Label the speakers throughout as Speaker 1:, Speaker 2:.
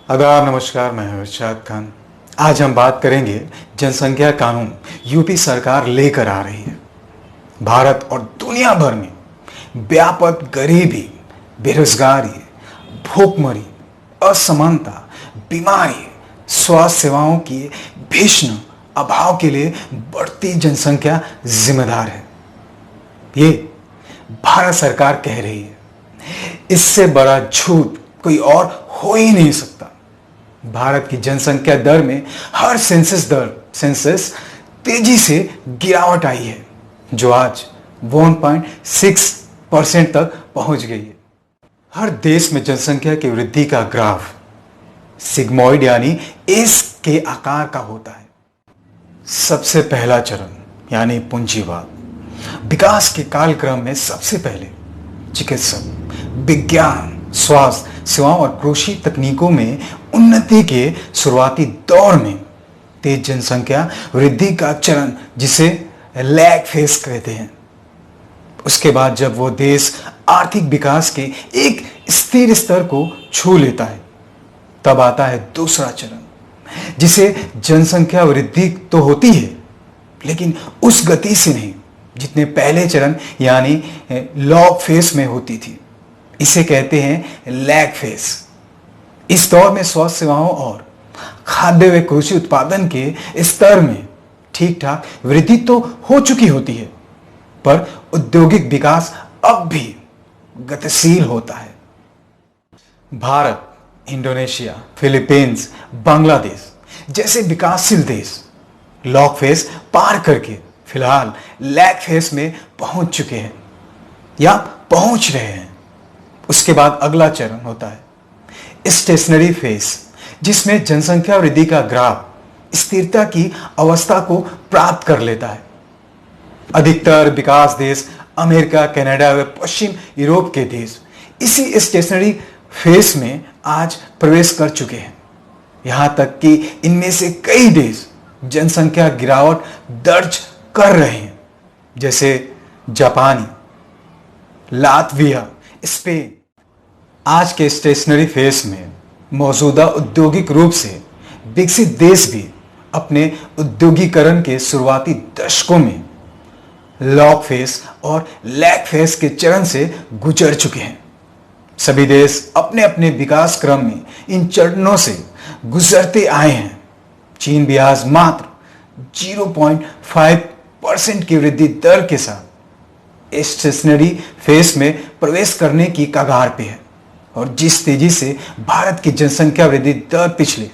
Speaker 1: आदाब, नमस्कार। मैं हूं इरशाद खान। आज हम बात करेंगे जनसंख्या कानून यूपी सरकार लेकर आ रही है। भारत और दुनिया भर में व्यापक गरीबी, बेरोजगारी, भूखमरी, असमानता, बीमारी, स्वास्थ्य सेवाओं की भीषण अभाव के लिए बढ़ती जनसंख्या जिम्मेदार है। ये भारत सरकार कह रही है। इससे बड़ा झूठ कोई और हो ही नहीं सकता। भारत की जनसंख्या दर में हर सेंसस तेजी से गिरावट आई है, जो आज 1.6% तक पहुंच गई है। हर देश में जनसंख्या की वृद्धि का ग्राफ सिग्मॉइड यानी एस के आकार का होता है। सबसे पहला चरण यानी पूंजीवाद, विकास के कालक्रम में सबसे पहले चिकित्सक, विज्ञान, स्वास्थ्य सेवाओं और कृषि तकनीकों में उन्नति के शुरुआती दौर में तेज जनसंख्या वृद्धि का चरण, जिसे लैग फेज कहते हैं। उसके बाद जब वो देश आर्थिक विकास के एक स्थिर स्तर को छू लेता है, तब आता है दूसरा चरण, जिसे जनसंख्या वृद्धि तो होती है, लेकिन उस गति से नहीं जितने पहले चरण यानी लॉग फेज में होती थी। इसे कहते हैं लैग फेज। इस दौर में स्वास्थ्य सेवाओं और खाद्य व कृषि उत्पादन के स्तर में ठीक ठाक वृद्धि तो हो चुकी होती है, पर औद्योगिक विकास अब भी गतिशील होता है। भारत, इंडोनेशिया, फिलीपींस, बांग्लादेश जैसे विकासशील देश लॉग फेज पार करके फिलहाल लैग फेज में पहुंच चुके हैं या पहुंच रहे हैं। उसके बाद अगला चरण होता है स्टेशनरी फेज, जिसमें जनसंख्या वृद्धि का ग्राफ स्थिरता की अवस्था को प्राप्त कर लेता है। अधिकतर विकास देश, अमेरिका, कनाडा व पश्चिम यूरोप के देश इसी स्टेशनरी फेज में आज प्रवेश कर चुके हैं। यहां तक कि इनमें से कई देश जनसंख्या गिरावट दर्ज कर रहे हैं, जैसे जापान, लातविया, स्पेन। आज के स्टेशनरी फेज में मौजूदा औद्योगिक रूप से विकसित देश भी अपने औद्योगिकरण के शुरुआती दशकों में लॉग फेज और लैग फेज के चरण से गुजर चुके हैं। सभी देश अपने अपने विकास क्रम में इन चरणों से गुजरते आए हैं। चीन भी आज मात्र 0.5% की वृद्धि दर के साथ स्टेशनरी फेज में प्रवेश करने की कगार पे है, और जिस तेजी से भारत की जनसंख्या वृद्धि दर पिछले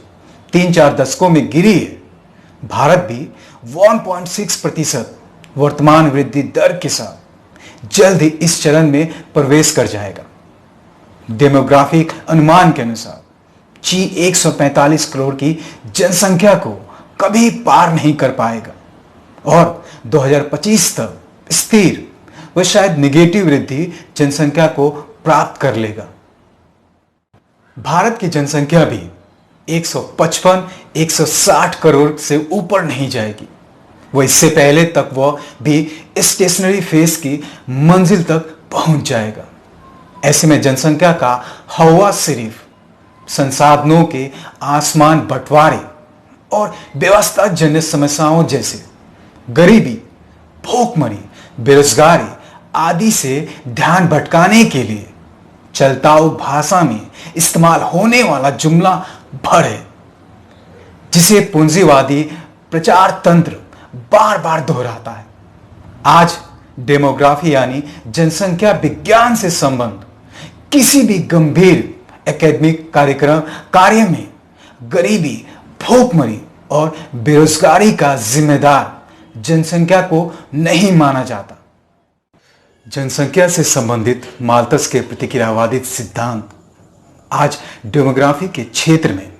Speaker 1: 3-4 दशकों में गिरी है, भारत भी 1.6% वर्तमान वृद्धि दर के साथ जल्द ही इस चरण में प्रवेश कर जाएगा। डेमोग्राफिक अनुमान के अनुसार चीन 145 करोड़ की जनसंख्या को कभी पार नहीं कर पाएगा और 2025 तक स्थिर व शायद निगेटिव वृद्धि जनसंख्या को प्राप्त कर लेगा। भारत की जनसंख्या भी 155-160 करोड़ से ऊपर नहीं जाएगी। वह इससे पहले तक वह भी स्टेशनरी फेज की मंजिल तक पहुंच जाएगा। ऐसे में जनसंख्या का हवा सिर्फ संसाधनों के आसमान बंटवारे और व्यवस्था जन्य समस्याओं जैसे गरीबी, भूखमरी, बेरोजगारी आदि से ध्यान भटकाने के लिए चलताऊ भाषा में इस्तेमाल होने वाला जुमला भर है, जिसे पूंजीवादी प्रचार तंत्र बार बार दोहराता है। आज डेमोग्राफी यानी जनसंख्या विज्ञान से संबंध किसी भी गंभीर एकेडमिक कार्य में गरीबी, भूखमरी और बेरोजगारी का जिम्मेदार जनसंख्या को नहीं माना जाता। जनसंख्या से संबंधित माल्थस के प्रतिक्रियावादी सिद्धांत आज डेमोग्राफी के क्षेत्र में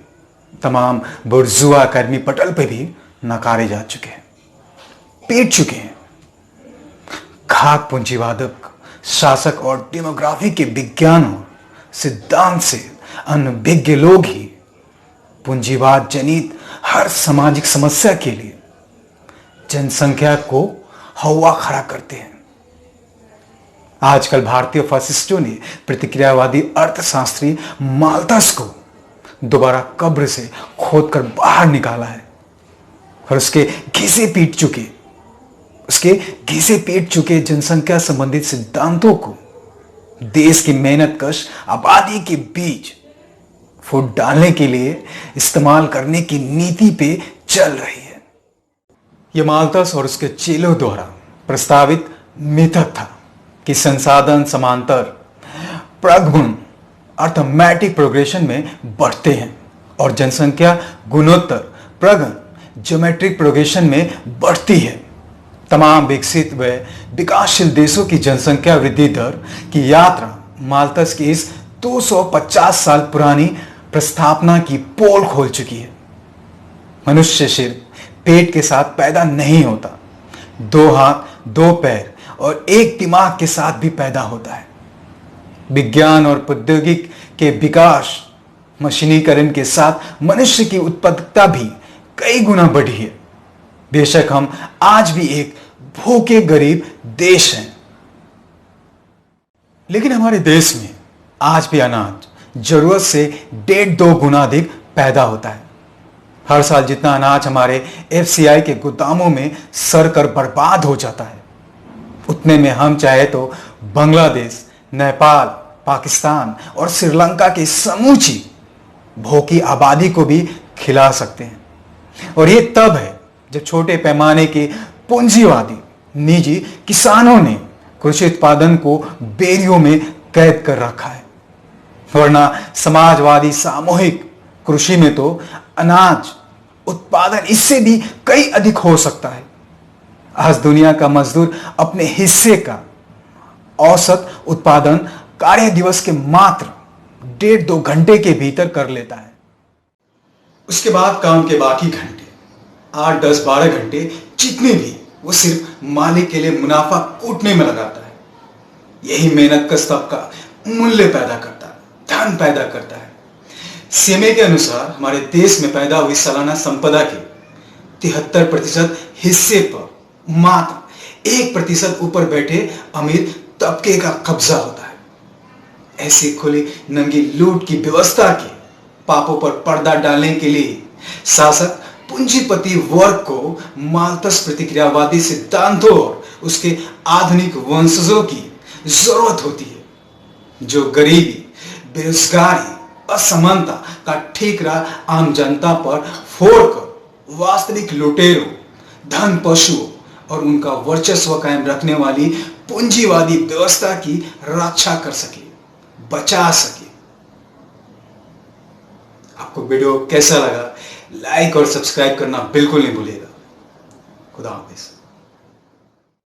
Speaker 1: तमाम बुर्जुआ अकादमी पटल पर भी नकारे जा चुके हैं, पीट चुके हैं। खाक पूंजीवादक शासक और डेमोग्राफी के विज्ञान और सिद्धांत से अनभिज्ञ लोग ही पूंजीवाद जनित हर सामाजिक समस्या के लिए जनसंख्या को हवा खड़ा करते हैं। आजकल भारतीय फासिस्टों ने प्रतिक्रियावादी अर्थशास्त्री माल्थस को दोबारा कब्र से खोदकर बाहर निकाला है और उसके घिसे पीट चुके जनसंख्या संबंधित सिद्धांतों को देश की मेहनतकश आबादी के बीच फूट डालने के लिए इस्तेमाल करने की नीति पे चल रही है। यह माल्थस और उसके चेलों द्वारा प्रस्तावित मेथड था कि संसाधन समांतर प्रगुण अर्थमेटिक प्रोग्रेशन में बढ़ते हैं और जनसंख्या गुणोत्तर प्रगण ज्योमेट्रिक प्रोग्रेशन में बढ़ती है। तमाम विकसित व विकासशील देशों की जनसंख्या वृद्धि दर की यात्रा माल्थस की इस 250 साल पुरानी प्रस्थापना की पोल खोल चुकी है। मनुष्य सिर्फ पेट के साथ पैदा नहीं होता, 2 हाथ, 2 पैर और 1 दिमाग के साथ भी पैदा होता है। विज्ञान और प्रौद्योगिकी के विकास, मशीनीकरण के साथ मनुष्य की उत्पादकता भी कई गुना बढ़ी है। बेशक हम आज भी एक भूखे गरीब देश हैं, लेकिन हमारे देश में आज भी अनाज जरूरत से 1.5-2 गुना अधिक पैदा होता है। हर साल जितना अनाज हमारे FCI के गोदामों में सड़कर बर्बाद हो जाता है, उतने में हम चाहे तो बांग्लादेश, नेपाल, पाकिस्तान और श्रीलंका की समूची भूखी आबादी को भी खिला सकते हैं। और ये तब है जब छोटे पैमाने के पूंजीवादी निजी किसानों ने कृषि उत्पादन को बेरियों में कैद कर रखा है। वरना समाजवादी सामूहिक कृषि में तो अनाज उत्पादन इससे भी कई अधिक हो सकता है। आज दुनिया का मजदूर अपने हिस्से का औसत उत्पादन कार्य दिवस के मात्र 1.5-2 घंटे के भीतर कर लेता है। उसके बाद काम के बाकी घंटे 8, 10, 12 घंटे जितने भी वो सिर्फ मालिक के लिए मुनाफा कूटने में लगाता है। यही मेहनत का तबका मूल्य पैदा करता है, धन पैदा करता है। सीएमए के अनुसार हमारे देश में पैदा हुई सालाना संपदा के 73% हिस्से पर मात्र 1% ऊपर बैठे अमीर तबके का कब्जा होता है। ऐसी खुली नंगी लूट की व्यवस्था के पापों पर पर्दा डालने के लिए शासक पूंजीपति वर्ग को माल्थस प्रतिक्रियावादी सिद्धांतों और उसके आधुनिक वंशजों की जरूरत होती है, जो गरीबी, बेरोजगारी, असमानता का ठीकरा आम जनता पर फोड़कर वास्तविक लुटेरों, धन पशुओं और उनका वर्चस्व कायम रखने वाली पूंजीवादी व्यवस्था की रक्षा कर सके, बचा सके। आपको वीडियो कैसा लगा? लाइक और सब्सक्राइब करना बिल्कुल नहीं भूलिएगा। खुदा हाफिज।